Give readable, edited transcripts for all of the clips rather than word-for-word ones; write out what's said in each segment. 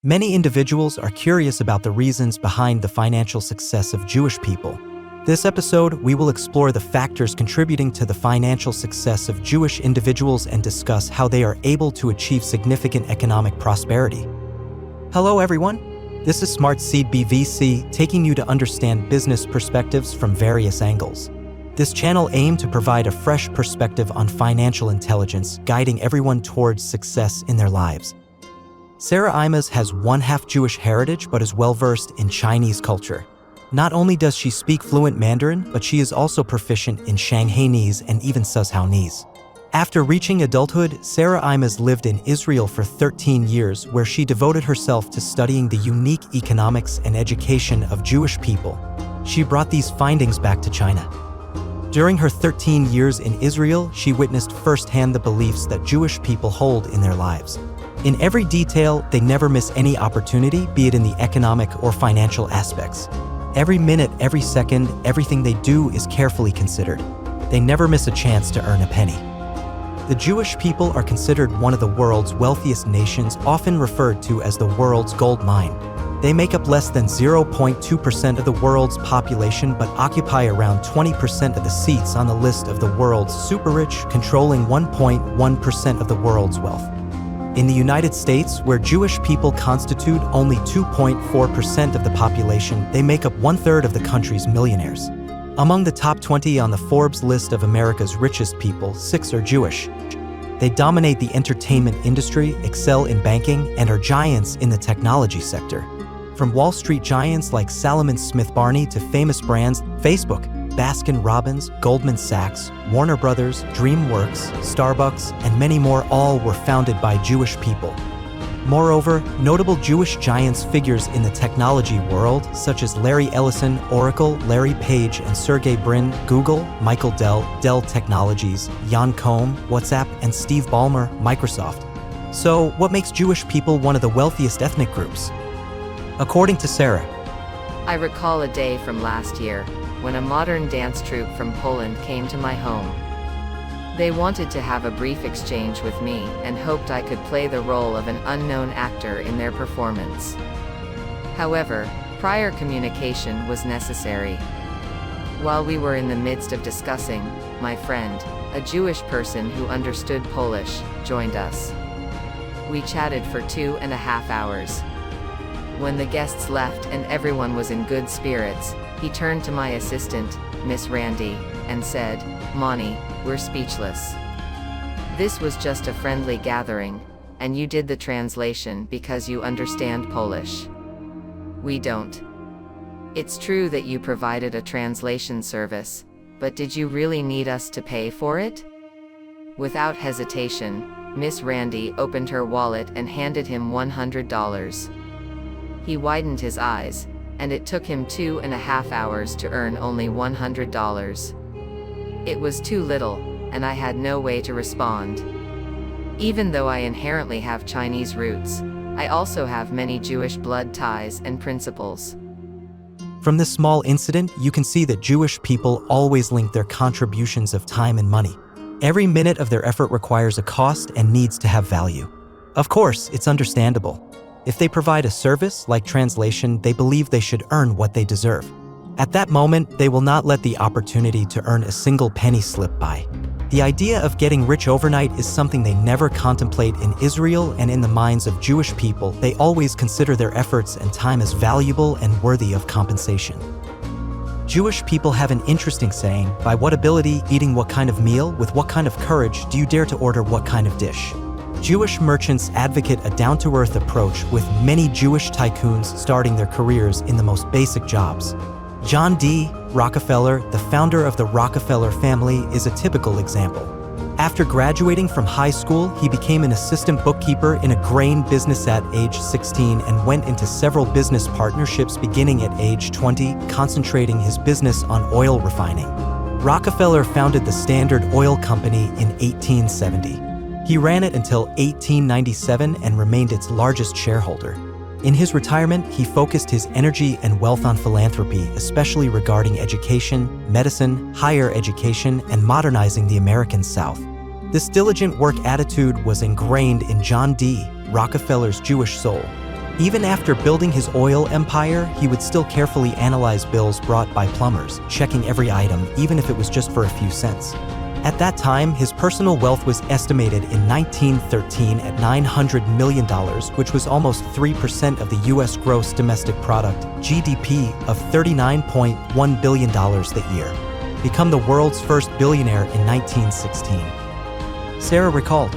Many individuals are curious about the reasons behind the financial success of Jewish people. This episode, we will explore the factors contributing to the financial success of Jewish individuals and discuss how they are able to achieve significant economic prosperity. Hello everyone, this is Smart Seed BVC, taking you to understand business perspectives from various angles. This channel aims to provide a fresh perspective on financial intelligence, guiding everyone towards success in their lives. Sarah Imaz has one-half Jewish heritage but is well-versed in Chinese culture. Not only does she speak fluent Mandarin, but she is also proficient in Shanghainese and even Suzhounese. After reaching adulthood, Sarah Imaz lived in Israel for 13 years, where she devoted herself to studying the unique economics and education of Jewish people. She brought these findings back to China. During her 13 years in Israel, she witnessed firsthand the beliefs that Jewish people hold in their lives. In every detail, they never miss any opportunity, be it in the economic or financial aspects. Every minute, every second, everything they do is carefully considered. They never miss a chance to earn a penny. The Jewish people are considered one of the world's wealthiest nations, often referred to as the world's gold mine. They make up less than 0.2% of the world's population but occupy around 20% of the seats on the list of the world's super-rich, controlling 1.1% of the world's wealth. In the United States, where Jewish people constitute only 2.4% of the population, they make up one-third of the country's millionaires. Among the top 20 on the Forbes list of America's richest people, 6 are Jewish. They dominate the entertainment industry, excel in banking, and are giants in the technology sector. From Wall Street giants like Salomon Smith Barney to famous brands Facebook, Baskin-Robbins, Goldman Sachs, Warner Brothers, DreamWorks, Starbucks, and many more, all were founded by Jewish people. Moreover, notable Jewish giants figures in the technology world, such as Larry Ellison, Oracle, Larry Page and Sergey Brin, Google, Michael Dell, Dell Technologies, Jan Koum, WhatsApp, and Steve Ballmer, Microsoft. So, what makes Jewish people one of the wealthiest ethnic groups? According to Sarah, I recall a day from last year, when a modern dance troupe from Poland came to my home. They wanted to have a brief exchange with me and hoped I could play the role of an unknown actor in their performance. However, prior communication was necessary. While we were in the midst of discussing, my friend, a Jewish person who understood Polish, joined us. We chatted for 2.5 hours. When the guests left and everyone was in good spirits, he turned to my assistant, Miss Randy, and said, "Moni, we're speechless. This was just a friendly gathering, and you did the translation because you understand Polish. We don't. It's true that you provided a translation service, but did you really need us to pay for it?" Without hesitation, Miss Randy opened her wallet and handed him $100. He widened his eyes, and it took him 2.5 hours to earn only $100. It was too little, and I had no way to respond. Even though I inherently have Chinese roots, I also have many Jewish blood ties and principles. from this small incident, you can see that Jewish people always link their contributions of time and money. Every minute of their effort requires a cost and needs to have value. Of course, it's understandable. If they provide a service, like translation, they believe they should earn what they deserve. At that moment, they will not let the opportunity to earn a single penny slip by. The idea of getting rich overnight is something they never contemplate in Israel, and in the minds of Jewish people, they always consider their efforts and time as valuable and worthy of compensation. Jewish people have an interesting saying, "By what ability, eating what kind of meal, with what kind of courage, do you dare to order what kind of dish?" Jewish merchants advocate a down-to-earth approach, with many Jewish tycoons starting their careers in the most basic jobs. John D. Rockefeller, the founder of the Rockefeller family, is a typical example. After graduating from high school, he became an assistant bookkeeper in a grain business at age 16 and went into several business partnerships beginning at age 20, concentrating his business on oil refining. Rockefeller founded the Standard Oil Company in 1870. He ran it until 1897 and remained its largest shareholder. In his retirement, he focused his energy and wealth on philanthropy, especially regarding education, medicine, higher education, and modernizing the American South. This diligent work attitude was ingrained in John D. Rockefeller's Jewish soul. Even after building his oil empire, he would still carefully analyze bills brought by plumbers, checking every item, even if it was just for a few cents. At that time, his personal wealth was estimated in 1913 at $900 million, which was almost 3% of the U.S. gross domestic product, GDP, of $39.1 billion that year. Become the world's first billionaire in 1916. Sarah recalled,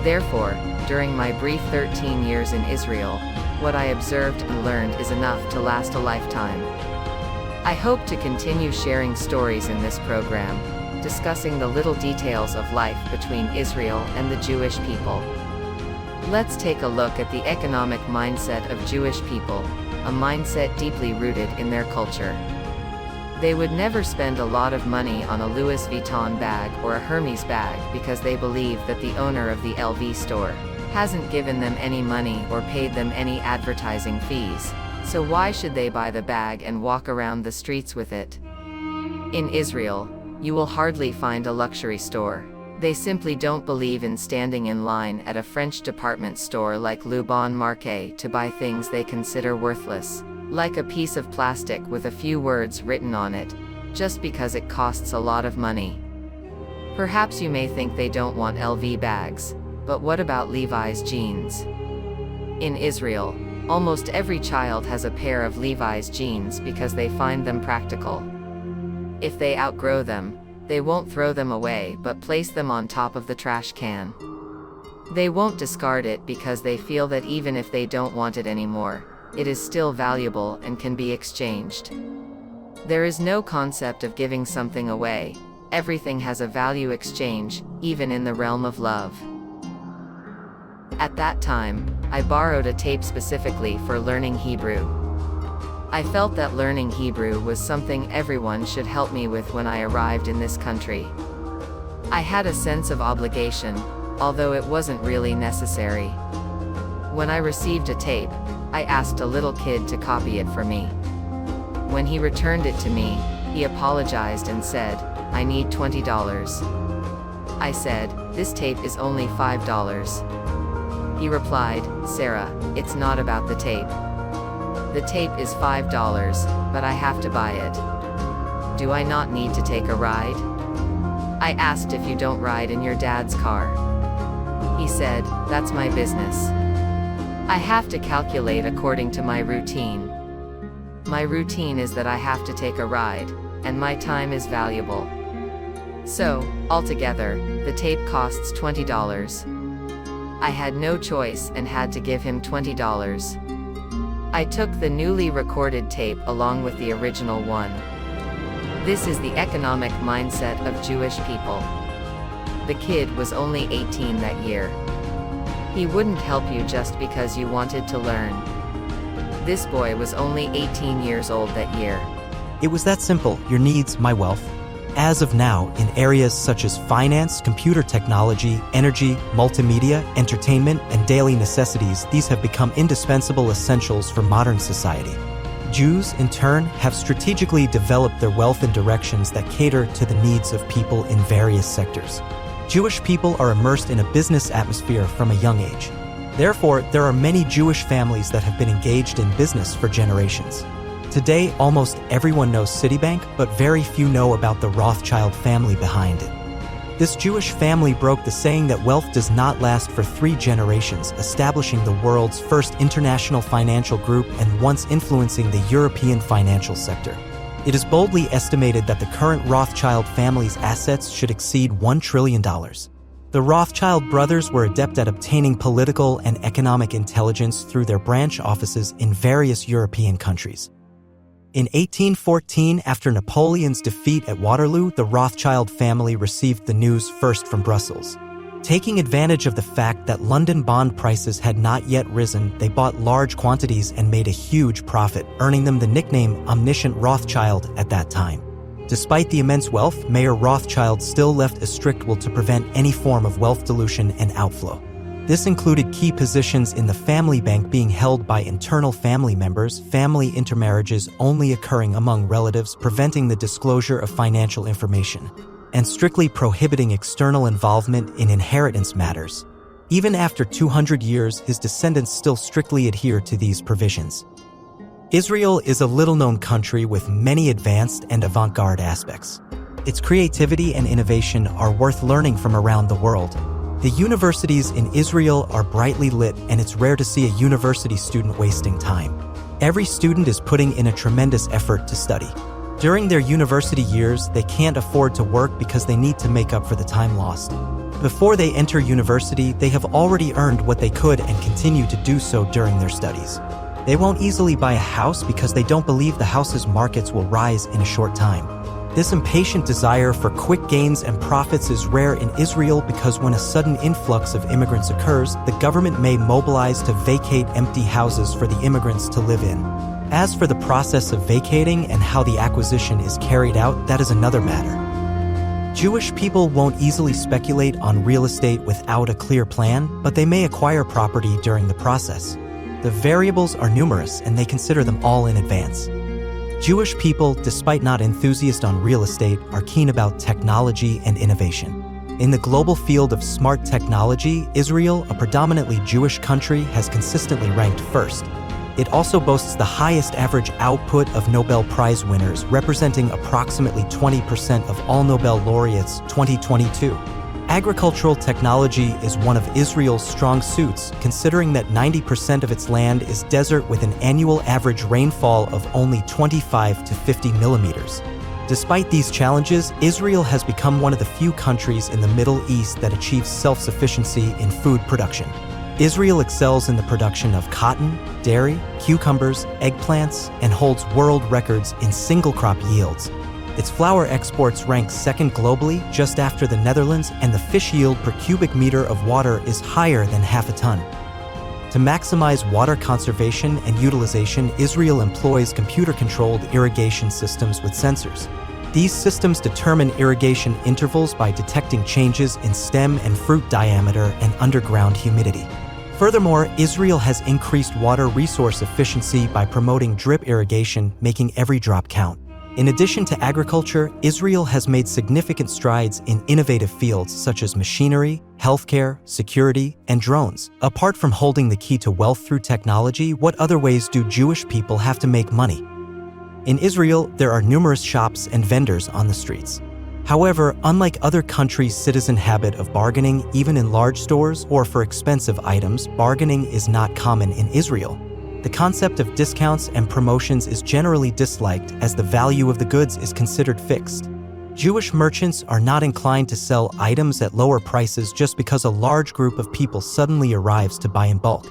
Therefore, during my brief 13 years in Israel, what I observed and learned is enough to last a lifetime. I hope to continue sharing stories in this program, discussing the little details of life between Israel and the Jewish people. Let's take a look at the economic mindset of Jewish people, a mindset deeply rooted in their culture. They would never spend a lot of money on a Louis Vuitton bag or a Hermes bag because they believe that the owner of the LV store hasn't given them any money or paid them any advertising fees, so why should they buy the bag and walk around the streets with it? In Israel, you will hardly find a luxury store. They simply don't believe in standing in line at a French department store like Le Bon Marché to buy things they consider worthless, like a piece of plastic with a few words written on it, just because it costs a lot of money. Perhaps you may think they don't want LV bags, but what about Levi's jeans? In Israel, almost every child has a pair of Levi's jeans because they find them practical. If they outgrow them, they won't throw them away but place them on top of the trash can. They won't discard it because they feel that even if they don't want it anymore, it is still valuable and can be exchanged. There is no concept of giving something away. Everything has a value exchange, even in the realm of love. At that time, I borrowed a tape specifically for learning Hebrew. I felt that learning Hebrew was something everyone should help me with when I arrived in this country. I had a sense of obligation, although it wasn't really necessary. When I received a tape, I asked a little kid to copy it for me. When he returned it to me, he apologized and said, "I need $20. I said, "This tape is only $5. He replied, "Sarah, it's not about the tape. The tape is $5, but I have to buy it. Do I not need to take a ride?" I asked if you don't ride in your dad's car. He said, "That's my business. I have to calculate according to my routine. My routine is that I have to take a ride, and my time is valuable. So, altogether, the tape costs $20. I had no choice and had to give him $20. I took the newly recorded tape along with the original one. This is the economic mindset of Jewish people. The kid was only 18 that year. He wouldn't help you just because you wanted to learn. This boy was only 18 years old that year. It was that simple, your needs, my wealth. As of now, in areas such as finance, computer technology, energy, multimedia, entertainment, and daily necessities, these have become indispensable essentials for modern society. Jews, in turn, have strategically developed their wealth in directions that cater to the needs of people in various sectors. Jewish people are immersed in a business atmosphere from a young age. Therefore, there are many Jewish families that have been engaged in business for generations. Today, almost everyone knows Citibank, but very few know about the Rothschild family behind it. This Jewish family broke the saying that wealth does not last for 3 generations, establishing the world's first international financial group and once influencing the European financial sector. It is boldly estimated that the current Rothschild family's assets should exceed $1 trillion. The Rothschild brothers were adept at obtaining political and economic intelligence through their branch offices in various European countries. In 1814, after Napoleon's defeat at Waterloo, the Rothschild family received the news first from Brussels. Taking advantage of the fact that London bond prices had not yet risen, they bought large quantities and made a huge profit, earning them the nickname Omniscient Rothschild at that time. Despite the immense wealth, Mayer Rothschild still left a strict rule to prevent any form of wealth dilution and outflow. This included key positions in the family bank being held by internal family members, family intermarriages only occurring among relatives, preventing the disclosure of financial information, and strictly prohibiting external involvement in inheritance matters. Even after 200 years, his descendants still strictly adhere to these provisions. Israel is a little-known country with many advanced and avant-garde aspects. Its creativity and innovation are worth learning from around the world. The universities in Israel are brightly lit, and it's rare to see a university student wasting time. Every student is putting in a tremendous effort to study. During their university years, they can't afford to work because they need to make up for the time lost. Before they enter university, they have already earned what they could and continue to do so during their studies. They won't easily buy a house because they don't believe the house's markets will rise in a short time. This impatient desire for quick gains and profits is rare in Israel because when a sudden influx of immigrants occurs, the government may mobilize to vacate empty houses for the immigrants to live in. As for the process of vacating and how the acquisition is carried out, that is another matter. Jewish people won't easily speculate on real estate without a clear plan, but they may acquire property during the process. The variables are numerous, and they consider them all in advance. Jewish people, despite not enthusiasts on real estate, are keen about technology and innovation. In the global field of smart technology, Israel, a predominantly Jewish country, has consistently ranked first. It also boasts the highest average output of Nobel Prize winners, representing approximately 20% of all Nobel laureates 2022. Agricultural technology is one of Israel's strong suits, considering that 90% of its land is desert with an annual average rainfall of only 25 to 50 millimeters. Despite these challenges, Israel has become one of the few countries in the Middle East that achieves self-sufficiency in food production. Israel excels in the production of cotton, dairy, cucumbers, eggplants, and holds world records in single-crop yields. Its flour exports rank second globally, just after the Netherlands, and the fish yield per cubic meter of water is higher than half a ton. To maximize water conservation and utilization, Israel employs computer-controlled irrigation systems with sensors. These systems determine irrigation intervals by detecting changes in stem and fruit diameter and underground humidity. Furthermore, Israel has increased water resource efficiency by promoting drip irrigation, making every drop count. In addition to agriculture, Israel has made significant strides in innovative fields such as machinery, healthcare, security, and drones. Apart from holding the key to wealth through technology, what other ways do Jewish people have to make money? In Israel, there are numerous shops and vendors on the streets. However, unlike other countries' citizen habit of bargaining, even in large stores or for expensive items, bargaining is not common in Israel. The concept of discounts and promotions is generally disliked as the value of the goods is considered fixed. Jewish merchants are not inclined to sell items at lower prices just because a large group of people suddenly arrives to buy in bulk.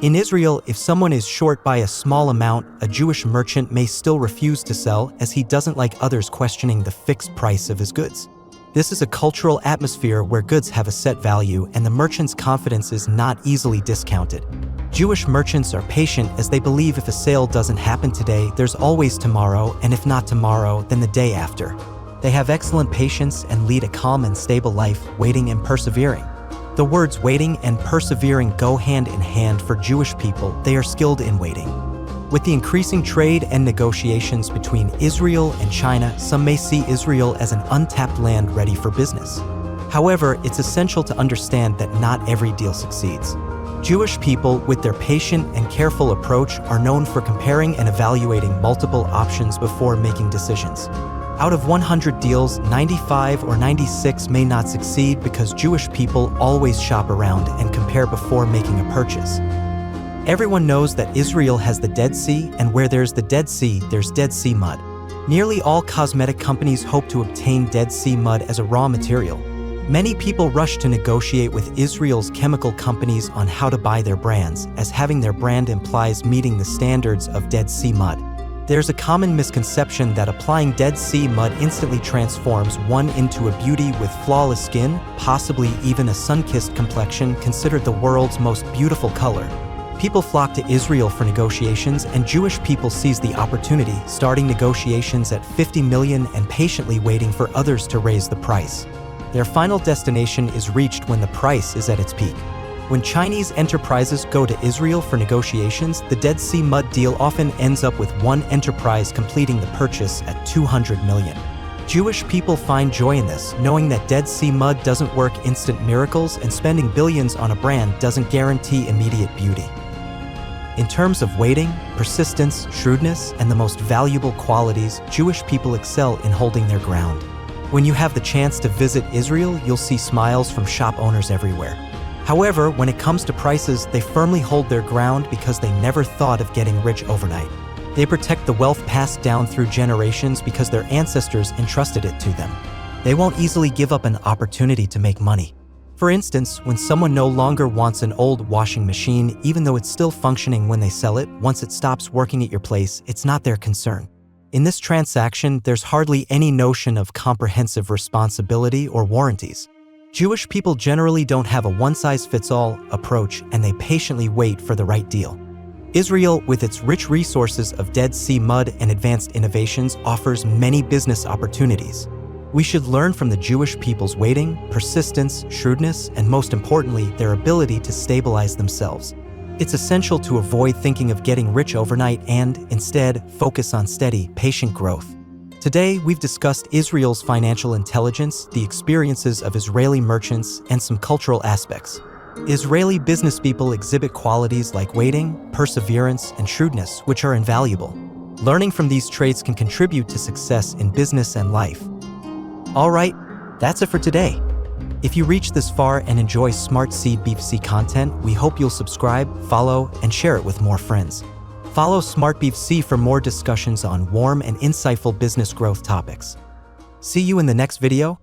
In Israel, if someone is short by a small amount, a Jewish merchant may still refuse to sell as he doesn't like others questioning the fixed price of his goods. This is a cultural atmosphere where goods have a set value and the merchant's confidence is not easily discounted. Jewish merchants are patient as they believe if a sale doesn't happen today, there's always tomorrow, and if not tomorrow, then the day after. They have excellent patience and lead a calm and stable life, waiting and persevering. The words waiting and persevering go hand in hand for Jewish people. They are skilled in waiting. With the increasing trade and negotiations between Israel and China, some may see Israel as an untapped land ready for business. However, it's essential to understand that not every deal succeeds. Jewish people, with their patient and careful approach, are known for comparing and evaluating multiple options before making decisions. Out of 100 deals, 95 or 96 may not succeed because Jewish people always shop around and compare before making a purchase. Everyone knows that Israel has the Dead Sea, and where there's the Dead Sea, there's Dead Sea mud. Nearly all cosmetic companies hope to obtain Dead Sea mud as a raw material. Many people rush to negotiate with Israel's chemical companies on how to buy their brands, as having their brand implies meeting the standards of Dead Sea mud. There's a common misconception that applying Dead Sea mud instantly transforms one into a beauty with flawless skin, possibly even a sun-kissed complexion, considered the world's most beautiful color. People flock to Israel for negotiations, and Jewish people seize the opportunity, starting negotiations at 50 million and patiently waiting for others to raise the price. Their final destination is reached when the price is at its peak. When Chinese enterprises go to Israel for negotiations, the Dead Sea mud deal often ends up with one enterprise completing the purchase at 200 million. Jewish people find joy in this, knowing that Dead Sea mud doesn't work instant miracles and spending billions on a brand doesn't guarantee immediate beauty. In terms of waiting, persistence, shrewdness, and the most valuable qualities, Jewish people excel in holding their ground. When you have the chance to visit Israel, you'll see smiles from shop owners everywhere. However, when it comes to prices, they firmly hold their ground because they never thought of getting rich overnight. They protect the wealth passed down through generations because their ancestors entrusted it to them. They won't easily give up an opportunity to make money. For instance, when someone no longer wants an old washing machine, even though it's still functioning when they sell it, once it stops working at your place, it's not their concern. In this transaction, there's hardly any notion of comprehensive responsibility or warranties. Jewish people generally don't have a one-size-fits-all approach, and they patiently wait for the right deal. Israel, with its rich resources of Dead Sea mud and advanced innovations, offers many business opportunities. We should learn from the Jewish people's waiting, persistence, shrewdness, and most importantly, their ability to stabilize themselves. It's essential to avoid thinking of getting rich overnight and, instead, focus on steady, patient growth. Today, we've discussed Israel's financial intelligence, the experiences of Israeli merchants, and some cultural aspects. Israeli businesspeople exhibit qualities like waiting, perseverance, and shrewdness, which are invaluable. Learning from these traits can contribute to success in business and life. All right, that's it for today. If you reached this far and enjoy Smart Seed BFC content, we hope you'll subscribe, follow, and share it with more friends. Follow Smart BFC for more discussions on warm and insightful business growth topics. See you in the next video.